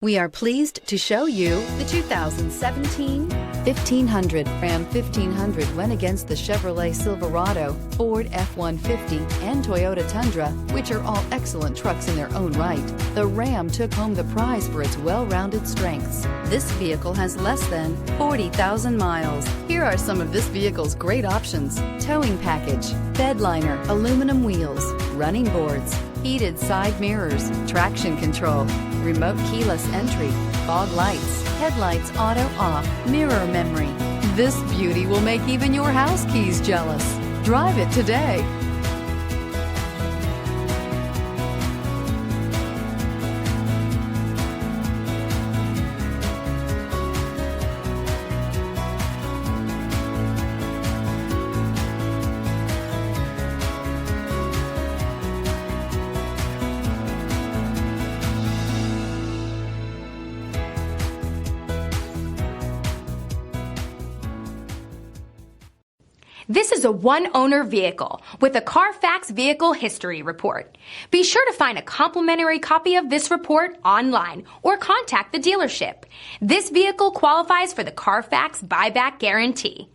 We are pleased to show you the 2017 1500. Ram 1500 went against the Chevrolet Silverado, Ford F-150, and Toyota Tundra, which are all excellent trucks in their own right. The Ram took home the prize for its well-rounded strengths. This vehicle has less than 40,000 miles. Here are some of this vehicle's great options: towing package, bed liner, aluminum wheels, running boards, heated side mirrors, traction control, remote keyless entry, fog lights, headlights auto off, mirror memory. This beauty will make even your house keys jealous. Drive it today. This is a one-owner vehicle with a Carfax Vehicle History Report. Be sure to find a complimentary copy of this report online or contact the dealership. This vehicle qualifies for the Carfax Buyback Guarantee.